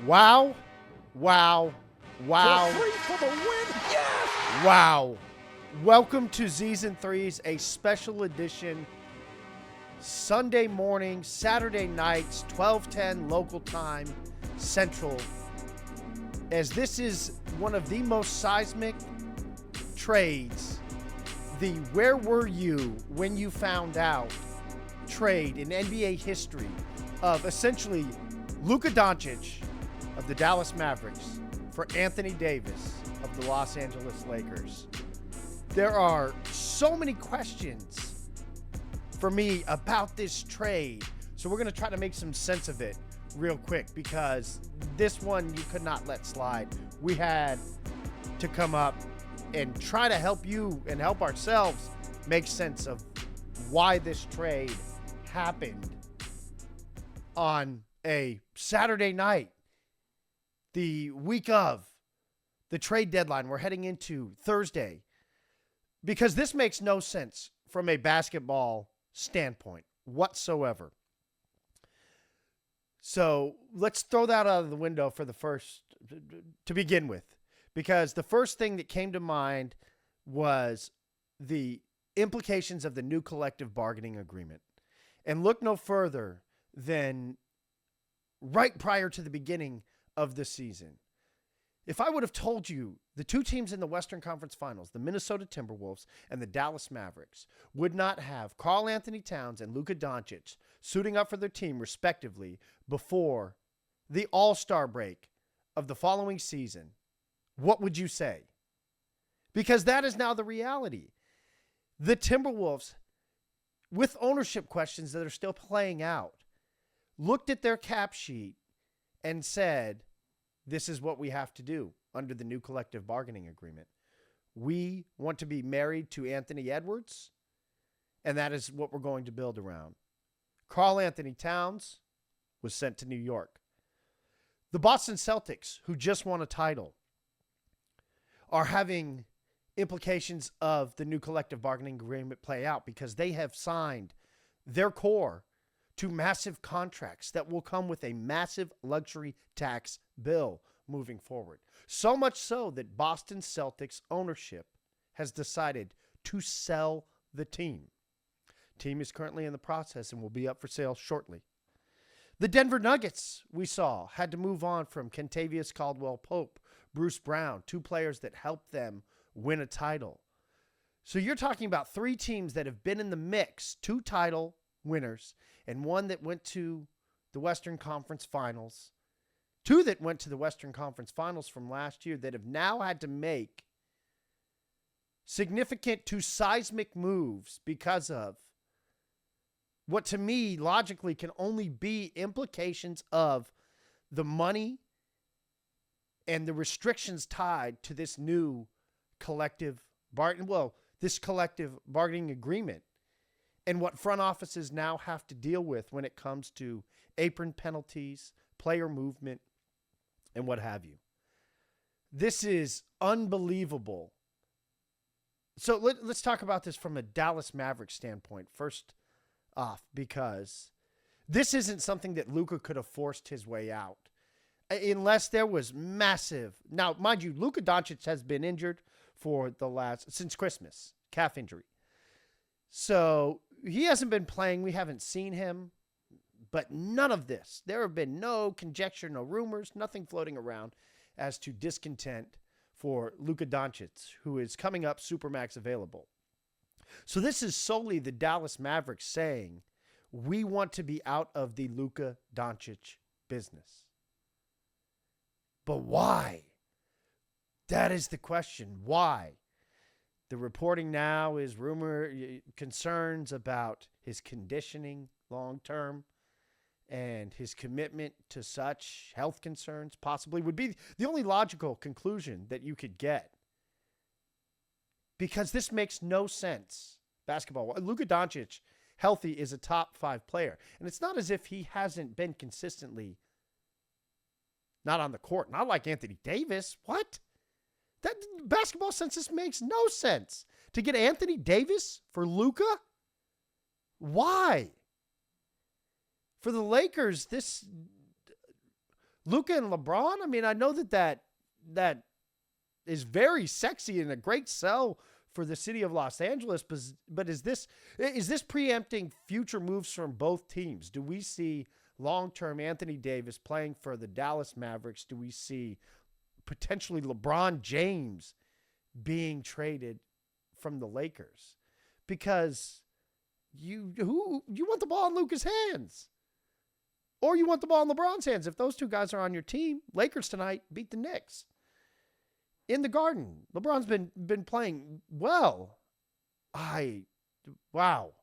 Wow, wow, wow, For free for the win. Yes! wow. Welcome to Season 3's a special edition Sunday morning, Saturday nights, 12:10 local time, Central. As this is one of the most seismic trades, the where were you when you found out trade in NBA history of essentially Luka Doncic of the Dallas Mavericks for Anthony Davis of the Los Angeles Lakers. There are so many questions for me about this trade, so we're going to try to make some sense of it real quick because this one you could not let slide. We had to come up and try to help you and help ourselves make sense of why this trade happened on a Saturday night, the week of the trade deadline. We're heading into Thursday because this makes no sense from a basketball standpoint whatsoever. So let's throw that out of the window for the first, to begin with, because the first thing that came to mind was the implications of the new collective bargaining agreement. And look no further than right prior to the beginning of the season. If I would have told you the two teams in the Western Conference Finals, the Minnesota Timberwolves and the Dallas Mavericks, would not have Karl Anthony Towns and Luka Doncic suiting up for their team respectively before the All-Star break of the following season, what would you say? Because that is now the reality. The Timberwolves, with ownership questions that are still playing out, looked at their cap sheet and said, this is what we have to do under the new collective bargaining agreement. We want to be married to Anthony Edwards, and that is what we're going to build around. Karl Anthony Towns was sent to New York. The Boston Celtics, who just won a title, are having implications of the new collective bargaining agreement play out because they have signed their core to massive contracts that will come with a massive luxury tax bill moving forward. So much so that Boston Celtics ownership has decided to sell the team. Team is currently in the process and will be up for sale shortly. The Denver Nuggets, we saw, had to move on from Kentavious Caldwell-Pope, Bruce Brown, two players that helped them win a title. So you're talking about three teams that have been in the mix, two title winners, and one that went to the Western Conference Finals, two that went to the Western Conference Finals from last year that have now had to make significant to seismic moves because of what to me logically can only be implications of the money and the restrictions tied to this new collective bargaining agreement and what front offices now have to deal with when it comes to apron penalties, player movement, and what have you. This is unbelievable. So let's talk about this from a Dallas Mavericks standpoint first off, because this isn't something that Luka could have forced his way out unless there was massive. Now, mind you, Luka Doncic has been injured for since Christmas, calf injury. So he hasn't been playing. We haven't seen him. But none of this, there have been no conjecture, no rumors, nothing floating around as to discontent for Luka Doncic, who is coming up Supermax available. So this is solely the Dallas Mavericks saying, we want to be out of the Luka Doncic business. But why? That is the question. Why? The reporting now is concerns about his conditioning long-term and his commitment to such health concerns possibly would be the only logical conclusion that you could get. Because this makes no sense. Basketball. Luka Doncic, healthy, is a top 5 player. And it's not as if he hasn't been consistently not on the court. Not like Anthony Davis. What? That basketball census makes no sense. To get Anthony Davis for Luka? Why? For the Lakers, Luka and LeBron, I mean, I know that is very sexy and a great sell for the city of Los Angeles, but is this preempting future moves from both teams? Do we see long-term Anthony Davis playing for the Dallas Mavericks? Do we see potentially LeBron James being traded from the Lakers? Because you want the ball in Luka's hands, or you want the ball in LeBron's hands. If those two guys are on your team, Lakers tonight beat the Knicks in the Garden. LeBron's been playing well. Wow.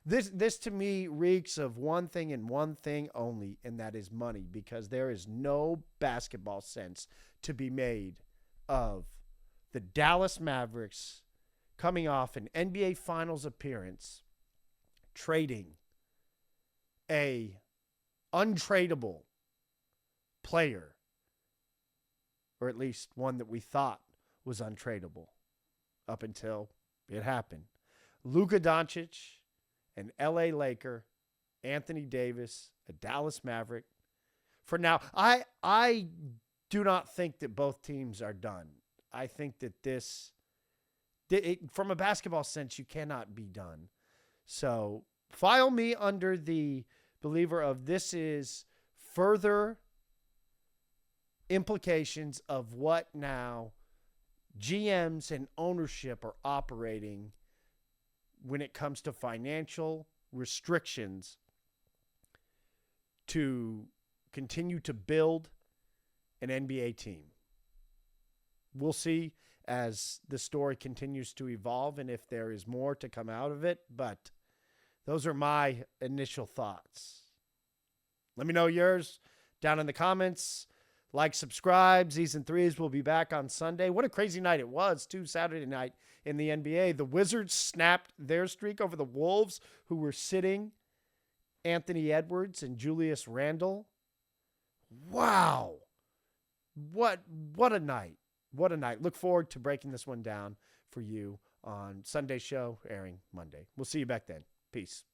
This to me reeks of one thing and one thing only, and that is money, because there is no basketball sense to be made of the Dallas Mavericks coming off an NBA Finals appearance, trading a untradeable player, or at least one that we thought was untradeable up until it happened. Luka Doncic, an LA Laker, Anthony Davis, a Dallas Maverick. For now, I do not think that both teams are done. I think that from a basketball sense, you cannot be done. So file me under the believer of this is further implications of what now GMs and ownership are operating when it comes to financial restrictions to continue to build an NBA team. We'll see as the story continues to evolve and if there is more to come out of it, but those are my initial thoughts. Let me know yours down in the comments. Like, subscribe. Z's and Threes will be back on Sunday. What a crazy night it was, too, Saturday night in the NBA. The Wizards snapped their streak over the Wolves, who were sitting Anthony Edwards and Julius Randle. Wow. What a night. What a night. Look forward to breaking this one down for you on Sunday's show, airing Monday. We'll see you back then. Peace.